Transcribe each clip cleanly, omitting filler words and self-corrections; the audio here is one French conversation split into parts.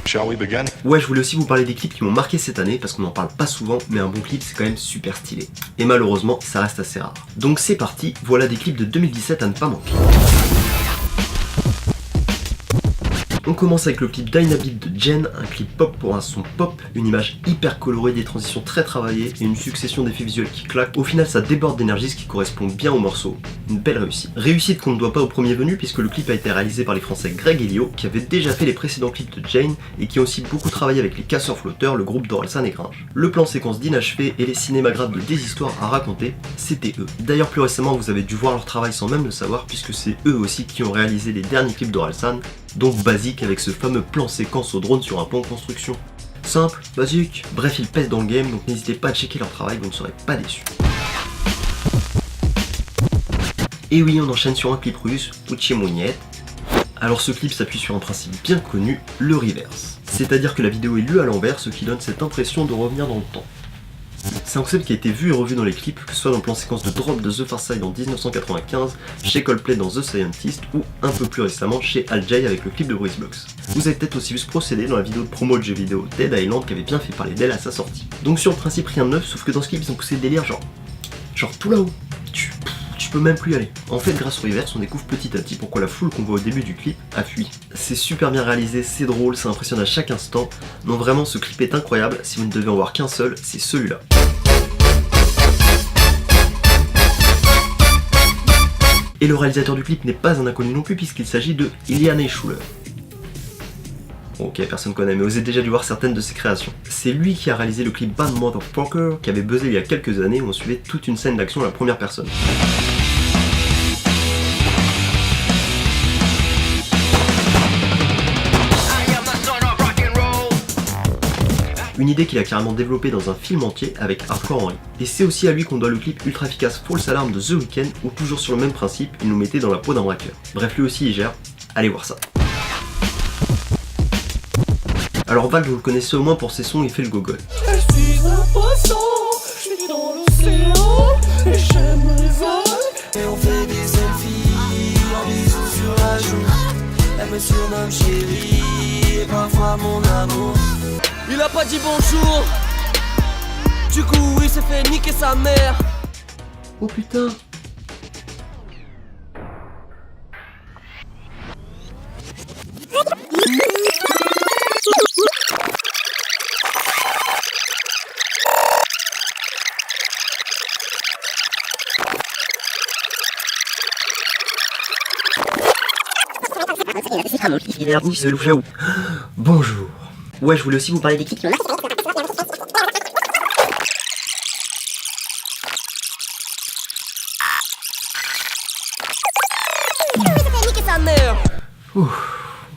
Shall we begin? Ouais, je voulais aussi vous parler des clips qui m'ont marqué cette année, parce qu'on n'en parle pas souvent, mais un bon clip c'est quand même super stylé. Et malheureusement, ça reste assez rare. Donc c'est parti, voilà des clips de 2017 à ne pas manquer. On commence avec le clip Dynamite de Jen, un clip pop pour un son pop, une image hyper colorée, des transitions très travaillées et une succession d'effets visuels qui claquent. Au final ça déborde d'énergie, ce qui correspond bien au morceau. Une belle réussite. Réussite qu'on ne doit pas au premier venu puisque le clip a été réalisé par les français Greg et Lio, qui avaient déjà fait les précédents clips de Jane et qui ont aussi beaucoup travaillé avec les Casseurs Flotteurs, le groupe d'Orelsan et Gringe. Le plan séquence d'inachevé et les cinémagraphes de Des histoires à raconter, c'était eux. D'ailleurs plus récemment vous avez dû voir leur travail sans même le savoir puisque c'est eux aussi qui ont réalisé les derniers clips d'Orelsan, donc basique avec ce fameux plan séquence au drone sur un pont en construction. Simple, basique, bref ils pèsent dans le game, donc n'hésitez pas à checker leur travail, vous ne serez pas déçus. Et oui, on enchaîne sur un clip russe, Pucci Mougnette. Alors ce clip s'appuie sur un principe bien connu, le reverse. C'est-à-dire que la vidéo est lue à l'envers, ce qui donne cette impression de revenir dans le temps. C'est un concept qui a été vu et revu dans les clips, que ce soit dans le plan séquence de Drop de The Far Side en 1995, chez Coldplay dans The Scientist, ou un peu plus récemment chez Al Jay avec le clip de Bruce Blocks. Vous avez peut-être aussi vu ce procédé dans la vidéo de promo de jeu vidéo Dead Island qui avait bien fait parler d'elle à sa sortie. Donc sur le principe rien de neuf, sauf que dans ce clip ils ont poussé le délire genre tout là-haut, tu peux même plus y aller. En fait grâce au reverse on découvre petit à petit pourquoi la foule qu'on voit au début du clip a fui. C'est super bien réalisé, c'est drôle, ça impressionne à chaque instant. Non vraiment ce clip est incroyable, si vous ne devez en voir qu'un seul, c'est celui-là. Et le réalisateur du clip n'est pas un inconnu non plus puisqu'il s'agit de Iliane Schuler. Ok, personne connaît, mais vous avez déjà dû voir certaines de ses créations. C'est lui qui a réalisé le clip Bad Motherfucker qui avait buzzé il y a quelques années où on suivait toute une scène d'action à la première personne. Une idée qu'il a carrément développée dans un film entier avec Hardcore Henry. Et c'est aussi à lui qu'on doit le clip ultra efficace False Alarm de The Weeknd où toujours sur le même principe, il nous mettait dans la peau d'un braqueur. Bref, lui aussi il gère, allez voir ça. Alors Val, vous le connaissez au moins pour ses sons, il fait le gogol. Je suis un poisson, je suis dans l'océan, et j'aime les vagues. Et on fait des selfies, en bisous sur la joue. Elle me surnomme chérie, et parfois mon amour. Il a pas dit bonjour, du coup il s'est fait niquer sa mère. Oh putain. Bonjour. Ouais, je voulais aussi vous parler des clips qui ont marqué.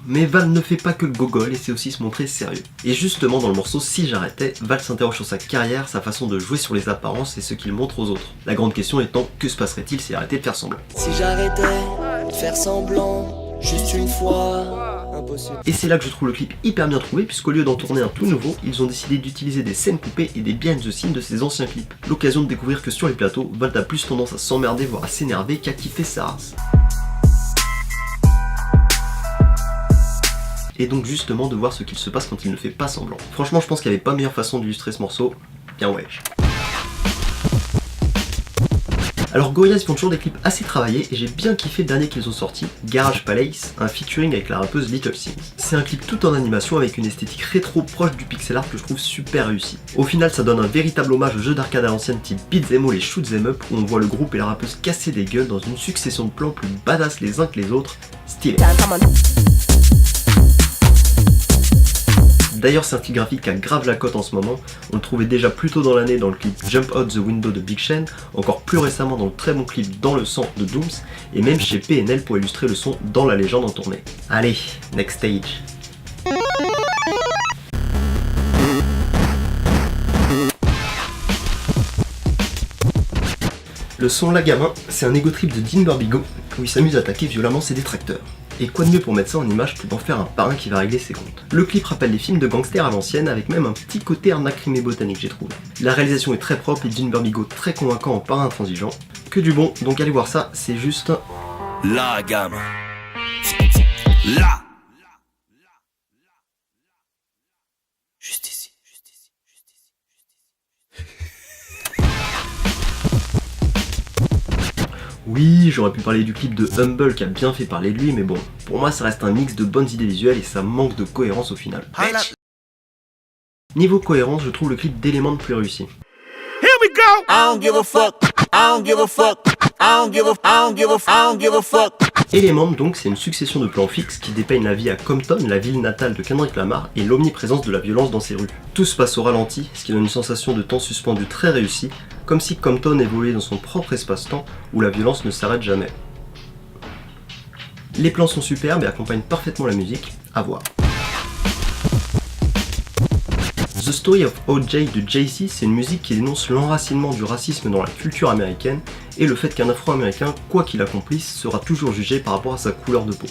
Mais Val ne fait pas que le gogol et c'est aussi se montrer sérieux. Et justement dans le morceau Si j'arrêtais, Val s'interroge sur sa carrière, sa façon de jouer sur les apparences et ce qu'il montre aux autres. La grande question étant, que se passerait-il s'il arrêtait de faire semblant? Si j'arrêtais de faire semblant, juste une fois, impossible. Et c'est là que je trouve le clip hyper bien trouvé puisqu'au lieu d'en tourner un tout nouveau, ils ont décidé d'utiliser des scènes coupées et des behind the scenes de ses anciens clips. L'occasion de découvrir que sur les plateaux, Val a plus tendance à s'emmerder voire à s'énerver qu'à kiffer sa race. Et donc justement de voir ce qu'il se passe quand il ne fait pas semblant. Franchement je pense qu'il n'y avait pas meilleure façon d'illustrer ce morceau, bien ouais. Alors Gorillaz font toujours des clips assez travaillés et j'ai bien kiffé le dernier qu'ils ont sorti, Garage Palace, un featuring avec la rappeuse Little Sims. C'est un clip tout en animation avec une esthétique rétro proche du pixel art que je trouve super réussi. Au final ça donne un véritable hommage aux jeux d'arcade à l'ancienne type Beat'em All et Shoot'em Up où on voit le groupe et la rappeuse casser des gueules dans une succession de plans plus badass les uns que les autres, stylé. D'ailleurs c'est un style graphique qui a grave la cote en ce moment, on le trouvait déjà plus tôt dans l'année dans le clip Jump Out the Window de Big Sean, encore plus récemment dans le très bon clip Dans le sang de Dooms, et même chez PNL pour illustrer le son Dans la légende en tournée. Allez, next stage. Le son La Gamin, c'est un ego trip de Dean Burbigo où il s'amuse à attaquer violemment ses détracteurs. Et quoi de mieux pour mettre ça en image que d'en faire un parrain qui va régler ses comptes. Le clip rappelle les films de gangsters à l'ancienne avec même un petit côté arnaque rimée botanique j'ai trouvé. La réalisation est très propre et Dean Burbigo très convaincant en parrain intransigeant. Que du bon, donc allez voir ça, c'est juste... La gamme. La Oui, j'aurais pu parler du clip de Humble qui a bien fait parler de lui, mais bon, pour moi ça reste un mix de bonnes idées visuelles et ça manque de cohérence au final. Niveau cohérence, je trouve le clip d'Element plus réussi. Here we go. I don't give a fuck. I don't give a fuck. I don't give a fuck. Element donc, c'est une succession de plans fixes qui dépeignent la vie à Compton, la ville natale de Kendrick Lamar, et l'omniprésence de la violence dans ses rues. Tout se passe au ralenti, ce qui donne une sensation de temps suspendu très réussie, comme si Compton évoluait dans son propre espace-temps où la violence ne s'arrête jamais. Les plans sont superbes et accompagnent parfaitement la musique, à voir. The Story of O.J. de Jay-Z, c'est une musique qui dénonce l'enracinement du racisme dans la culture américaine et le fait qu'un Afro-Américain, quoi qu'il accomplisse, sera toujours jugé par rapport à sa couleur de peau.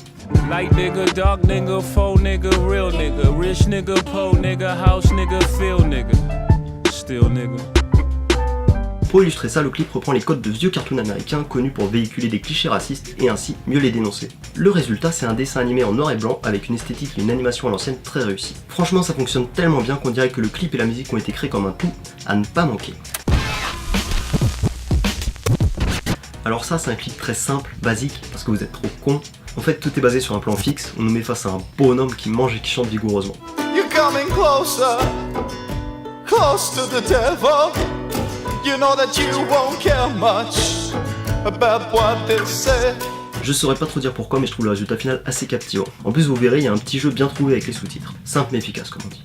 Light nigga, dark nigga, faux nigga, real nigga, rich nigga, poor nigga, house nigga, feel nigga, still nigga. Pour illustrer ça, le clip reprend les codes de vieux cartoons américains connus pour véhiculer des clichés racistes et ainsi mieux les dénoncer. Le résultat, c'est un dessin animé en noir et blanc avec une esthétique et une animation à l'ancienne très réussie. Franchement, ça fonctionne tellement bien qu'on dirait que le clip et la musique ont été créés comme un tout, à ne pas manquer. Alors ça, c'est un clip très simple, basique, parce que vous êtes trop cons. En fait, tout est basé sur un plan fixe, on nous met face à un bonhomme qui mange et qui chante vigoureusement. You're coming closer, close to the devil. You know that you won't care much about what they say. Je saurais pas trop dire pourquoi, mais je trouve le résultat final assez captivant. En plus, vous verrez, il y a un petit jeu bien trouvé avec les sous-titres. Simple mais efficace, comme on dit.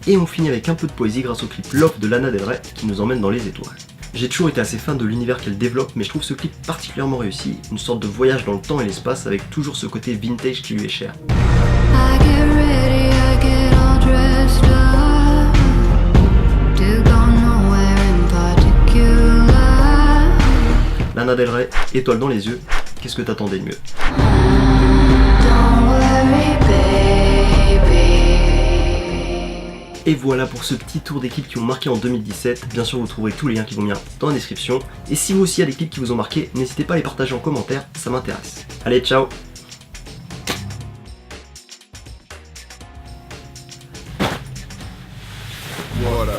Et on finit avec un peu de poésie grâce au clip Love de Lana Del Rey qui nous emmène dans les étoiles. J'ai toujours été assez fan de l'univers qu'elle développe, mais je trouve ce clip particulièrement réussi, une sorte de voyage dans le temps et l'espace avec toujours ce côté vintage qui lui est cher. Lana Del Rey, étoile dans les yeux, qu'est-ce que t'attendais de mieux? Et voilà pour ce petit tour des clips qui ont marqué en 2017. Bien sûr, vous trouverez tous les liens qui vont bien dans la description. Et si vous aussi il y a des clips qui vous ont marqué, n'hésitez pas à les partager en commentaire, ça m'intéresse. Allez, ciao! What up?